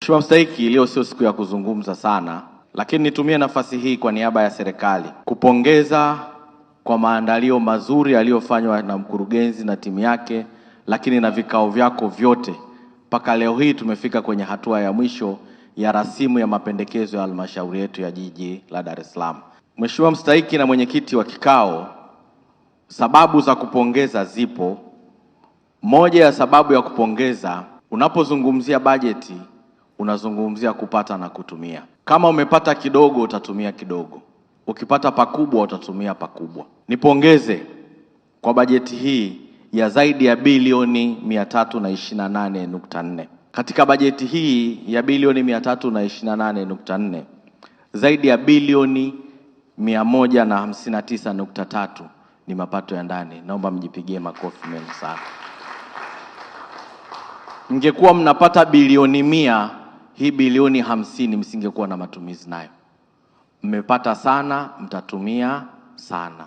Mheshimiwa Mstahiki, leo sio siku ya kuzungumza sana, lakini nitumie nafasi hii kwa niaba ya serikali kupongeza kwa maandalio mazuri yaliyofanywa na mkurugenzi na timu yake, lakini na vikao vyako vyote mpaka leo hii tumefika kwenye hatua ya mwisho ya rasimu ya mapendekezo ya halmashauri yetu ya jiji la Dar es Salaam. Mheshimiwa Mstahiki na mwenyekiti wa kikao, sababu za kupongeza zipo. Moja ya sababu ya kupongeza, unapozungumzia bajeti unazungumzia kupata na kutumia. Kama umepata kidogo utatumia kidogo, ukipata pakubwa utatumia pakubwa. Nipongeze kwa bajeti hii ya zaidi ya bilioni 328.4. Katika bajeti hii ya bilioni 328.4, zaidi ya bilioni 159.3 ni mapato ya ndani. Naomba mjipigie makofi mengi sana. Mngekuwa mnapata bilioni 100, hii bilioni 50 msingekuwa na matumizi nayo. Mmepata sana, mtatumia sana.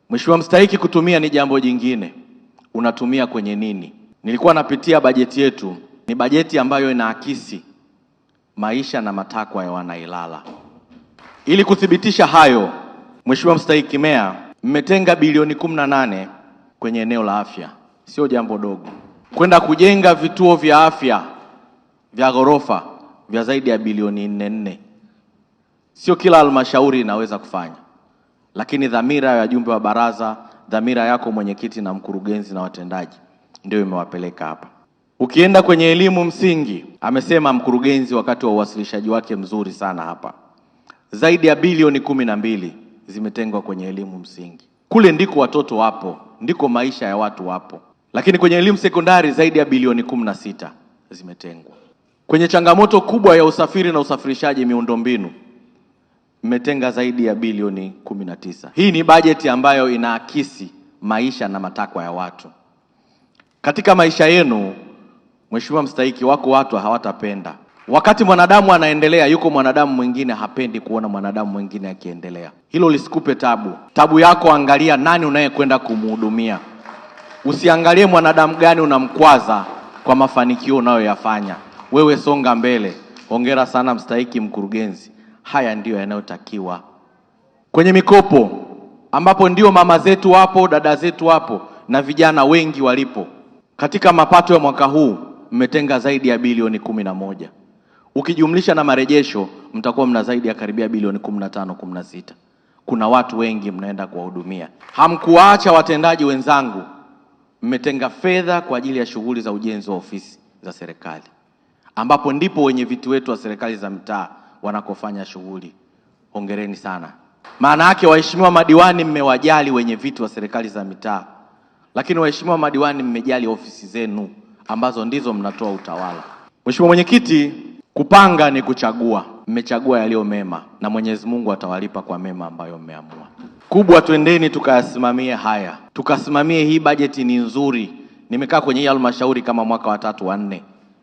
Mheshimiwa Mstahiki, kutumia ni jambo jingine. Unatumia kwenye nini? Nilikuwa napitia bajeti yetu. Ni bajeti ambayo inaakisi maisha na matakwa ya Wanailala. Ili kuthibitisha hayo, Mheshimiwa Mstahiki Meya, mmetenga bilioni 18 kwenye eneo la afya. Sio jambo dogo. Kwenda kujenga vituo vya afya vya ghorofa vya zaidi ya bilioni 4. Sio kila halmashauri inaweza kufanya. Lakini dhamira ya wajumbe wa baraza, dhamira yako mwenyekiti na mkurugenzi na watendaji ndio imewapeleka hapa. Ukienda kwenye elimu msingi, amesema mkurugenzi wakati wa uwasilishaji wake mzuri sana hapa, zaidi ya bilioni 12 zimetengwa kwenye elimu msingi. Kule ndiko watoto wapo, ndiko maisha ya watu wapo. Lakini kwenye elimu sekondari zaidi ya bilioni 16 zimetengwa. Kwenye changamoto kubwa ya usafiri na usafirishaji miundombinu, mmetenga zaidi ya bilioni 19. Hii ni bajeti ambayo inaakisi maisha na matakwa ya watu. Katika maisha yenu, Mheshimiwa Mstahiki, wako watu hawatapenda. Wakati mwanadamu anaendelea, yuko mwanadamu mwingine hapendi kuona mwanadamu mwingine akiendelea. Hilo lisikupe tabu. Tabu yako, angalia nani unayekwenda kumhudumia. Usiangalie mwanadamu gani unamkwaza kwa mafanikio unayoyafanya. Wewe songa mbele. Hongera sana Mstahiki mkurugenzi. Haya ndiyo yanayotakiwa. Kwenye mikopo, ambapo ndio mama zetu wapo, dada zetu wapo na vijana wengi walipo. Katika mapato ya mwaka huu mmetenga zaidi ya bilioni 11. Ukijumlisha na marejesho mtakuwa mna zaidi ya karibia bilioni 15-16. Kuna watu wengi mnaenda kuwahudumia. Hamkuacha watendaji wenzangu. Mmetenga fedha kwa ajili ya shughuli za ujenzi wa ofisi za serikali, ambapo ndipo wenye viti wetu wa serikali za mitaa wanakofanya shughuli. Hongereni sana. Maana yake waheshimiwa madiwani mmewajali wenye viti wa serikali za mitaa, lakini waheshimiwa madiwani mmejali ofisi zenu ambazo ndizo mnatoa utawala. Mheshimiwa Mwenyekiti, kupanga ni kuchagua. Mmechagua yaliyo mema na Mwenyezi Mungu atawalipa kwa mema ambayo mmeamua. Kubwa, twendeni tukayasimamie haya. Tukasimamie hii bajeti ni nzuri. Nimekaa kwenye hii halmashauri kama mwaka wa 3 wa 4.